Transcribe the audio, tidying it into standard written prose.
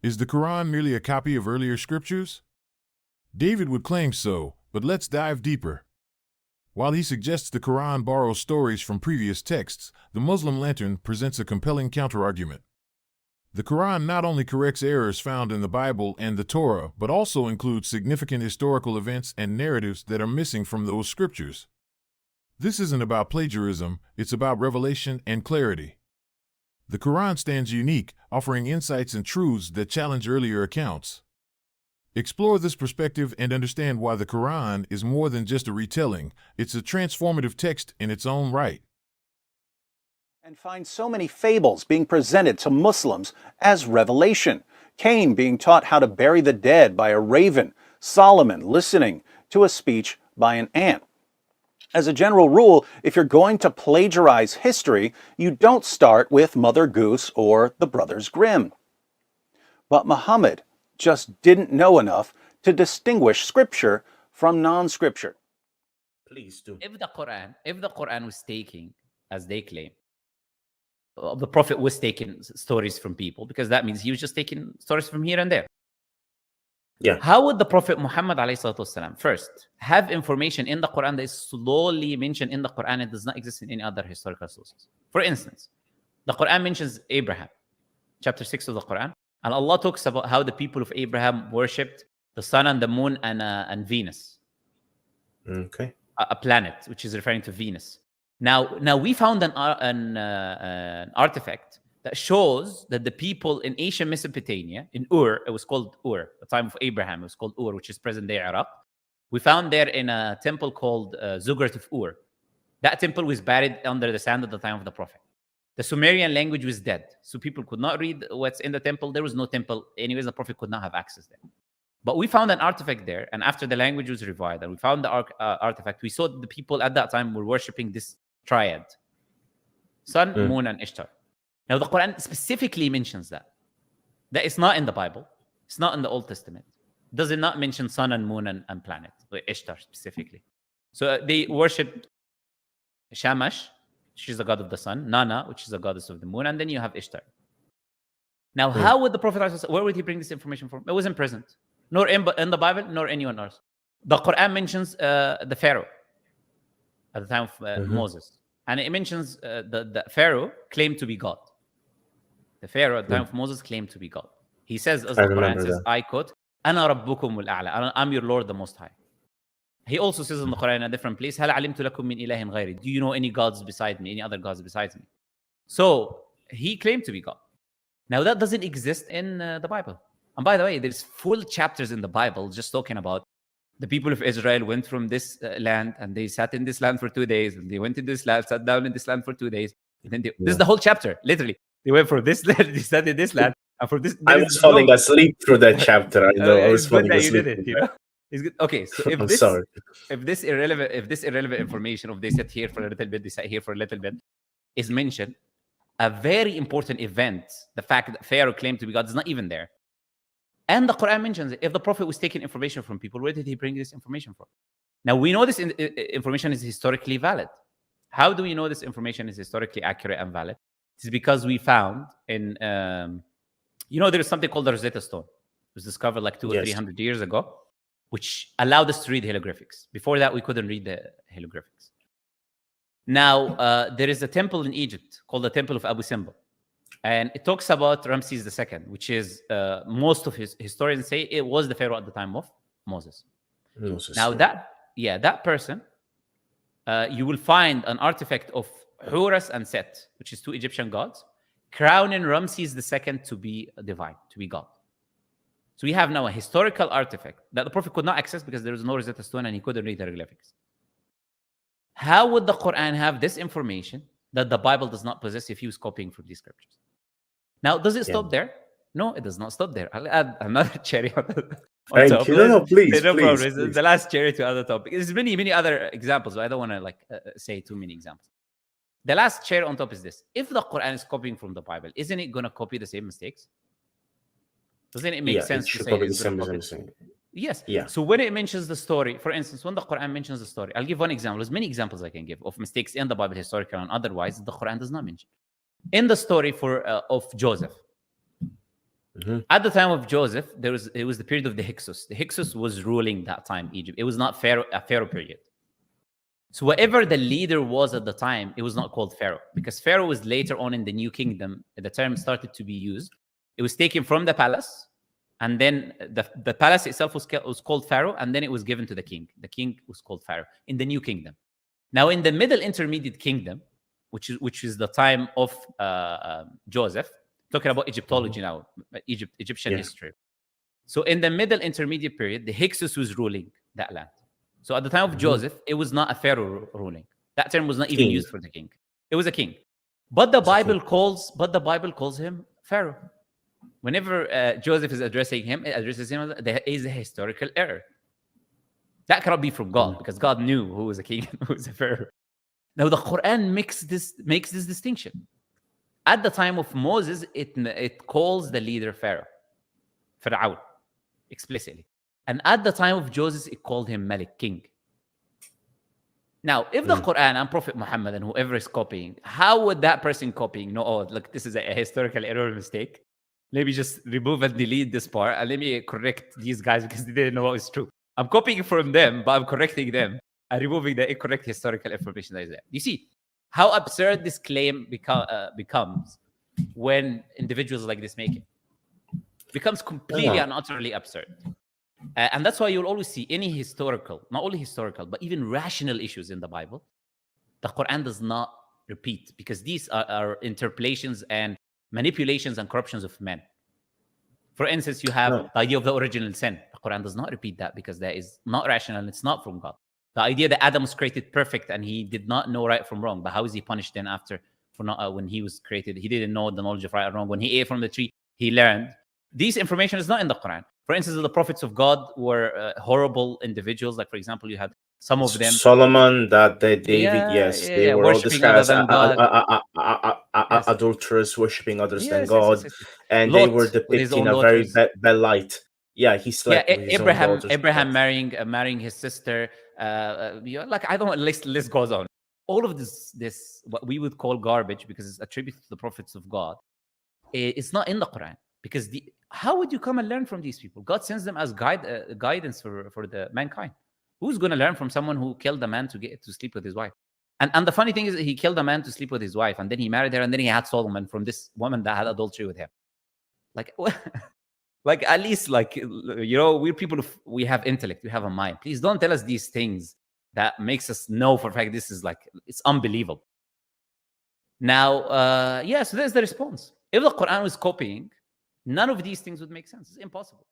Is the Quran merely a copy of earlier scriptures? David would claim so, but let's dive deeper. While he suggests the Quran borrows stories from previous texts, the Muslim lantern presents a compelling counterargument. The Quran not only corrects errors found in the Bible and the Torah, but also includes significant historical events and narratives that are missing from those scriptures. This isn't about plagiarism, it's about revelation and clarity. The Quran stands unique, offering insights and truths that challenge earlier accounts. Explore this perspective and understand why the Quran is more than just a retelling, it's a transformative text in its own right. And find so many fables being presented to Muslims as revelation. Cain being taught how to bury the dead by a raven, Solomon listening to a speech by an ant. As a general rule, if you're going to plagiarize history, you don't start with Mother Goose or the Brothers Grimm. But Muhammad just didn't know enough to distinguish scripture from non-scripture. Please do. If the Quran was taking, as they claim, the Prophet was taking stories from people, because that means he was just taking stories from here and there. Yeah. How would the Prophet Muhammad والسلام, first have information in the Quran that is slowly mentioned in the Quran and does not exist in any other historical sources? For instance, the Quran mentions Abraham, chapter 6 of the Quran, and Allah talks about how the people of Abraham worshipped the sun and the moon and Venus. Okay. A planet, which is referring to Venus. Now we found an artifact that shows that the people in Ancient Mesopotamia, in Ur, it was called Ur, the time of Abraham, it was called Ur, which is present-day Iraq. We found there in a temple called Zugrat of Ur. That temple was buried under the sand at the time of the Prophet. The Sumerian language was dead, so people could not read what's in the temple. There was no temple. Anyways, the Prophet could not have access there. But we found an artifact there, and after the language was revived, and we found the artifact, we saw that the people at that time were worshipping this triad: sun, moon, and Ishtar. Now, the Quran specifically mentions that. That is not in the Bible. It's not in the Old Testament. Does it not mention sun and moon and planet, or Ishtar specifically? So they worshipped Shamash, which is the god of the sun, Nana, which is the goddess of the moon, and then you have Ishtar. Now, how would the Prophet, where would he bring this information from? It wasn't present, nor in the Bible, nor anyone else. The Quran mentions the Pharaoh at the time of Moses. And it mentions the Pharaoh claimed to be God. The Pharaoh at the time of Moses claimed to be God. He says, as the Quran says, I quote, "Ana rabbukum al-a'la." I'm your Lord, the Most High. He also says in the Quran in a different place, "Hal alimtu lakum min ilahin ghayri." Do you know any gods beside me, any other gods besides me? So he claimed to be God. Now that doesn't exist in the Bible. And by the way, there's full chapters in the Bible just talking about the people of Israel went from this land and they sat in this land for 2 days, and they went to this land, sat down in this land for 2 days. And then this is the whole chapter, literally. They went from this land, they sat in this land, and for this. I was falling asleep through that chapter. I know I was falling asleep. It's good. Okay, so if this irrelevant information of they sat here for a little bit, they sat here for a little bit, is mentioned, a very important event, the fact that Pharaoh claimed to be God, is not even there. And the Quran mentions it. If the Prophet was taking information from people, where did he bring this information from? Now, we know this information is historically valid. How do we know this information is historically accurate and valid? It's because we found in, there is something called the Rosetta Stone. It was discovered like 200 or 300 years ago, which allowed us to read hieroglyphics. Before that, we couldn't read the hieroglyphics. Now, there is a temple in Egypt called the Temple of Abu Simbel. And it talks about Ramses II, which is, most of his historians say it was the Pharaoh at the time of Moses. Now, that person, you will find an artifact of Horus and Set, which is 2 Egyptian gods, crowning Ramses II to be divine, to be God. So we have now a historical artifact that the Prophet could not access because there was no Rosetta Stone and he couldn't read hieroglyphics. How would the Quran have this information that the Bible does not possess if he was copying from these scriptures? Now, does it stop there? No, it does not stop there. I'll add another cherry on top. No, please. No problem. It's the last cherry to other topic. There's many other examples, but I don't want to say too many examples. The last cherry on top is this. If the Quran is copying from the Bible, isn't it going to copy the same mistakes? Doesn't it make sense to say it's going to copy? Yes. Yeah. So when it mentions the story, for instance, when the Quran mentions the story, I'll give one example. There's many examples I can give of mistakes in the Bible, historical and otherwise, the Quran does not mention. In the story of Joseph, At the time of Joseph, it was the period of the Hyksos. The Hyksos was ruling that time Egypt. It was not a Pharaoh period. So whatever the leader was at the time, it was not called Pharaoh, because Pharaoh was later on in the New Kingdom. The term started to be used. It was taken from the palace, and then the palace itself was called Pharaoh, and then it was given to the king. The king was called Pharaoh in the New Kingdom. Now, in the Middle Intermediate Kingdom, which is the time of Joseph, talking about Egyptology now, Egyptian history. So in the Middle Intermediate period, the Hyksos was ruling that land. So at the time of Joseph, it was not a Pharaoh ruling. That term was not even used for the king. It was a king. But the Bible calls him Pharaoh. Whenever Joseph is addressing him, it addresses him as there is a historical error. That cannot be from God, because God knew who was a king and who was a Pharaoh. Now the Quran makes this distinction. At the time of Moses, it calls the leader Pharaoh, explicitly. And at the time of Joseph, it called him Malik, king. Now, if the Quran and Prophet Muhammad and whoever is copying, how would that person copying know, oh, look, this is a historical error mistake? Let me just remove and delete this part, and let me correct these guys because they didn't know what is true. I'm copying from them, but I'm correcting them and removing the incorrect historical information that is there. You see how absurd this claim becomes when individuals like this make it. Becomes completely and utterly absurd. And that's why you'll always see any historical, not only historical, but even rational issues in the Bible, the Quran does not repeat, because these are interpolations and manipulations and corruptions of men. For instance, you have the idea of the original sin. The Quran does not repeat that, because that is not rational and it's not from God. The idea that Adam was created perfect and he did not know right from wrong, but how is he punished then after for not when he was created? He didn't know the knowledge of right and wrong. When he ate from the tree, he learned. This information is not in the Quran. For instance, the prophets of God were horrible individuals. Like, for example, you had some of them. Solomon, David, yes. They were all described as adulterers, worshipping others than God. And they were depicting a very bad light. Yeah, he slept with his own daughters. Abraham marrying his sister. Like, I don't know, list goes on. All of this, what we would call garbage, because it's attributed to the prophets of God, it's not in the Quran. Because how would you come and learn from these people? God sends them as guidance for the mankind. Who's going to learn from someone who killed a man to get to sleep with his wife? And the funny thing is that he killed a man to sleep with his wife, and then he married her, and then he had Solomon from this woman that had adultery with him. Like, like, at least, like, you know, we're people, we have intellect, we have a mind. Please don't tell us these things that makes us know for a fact this is like, it's unbelievable. Now, so there's the response. If the Quran was copying, none of these things would make sense. It's impossible.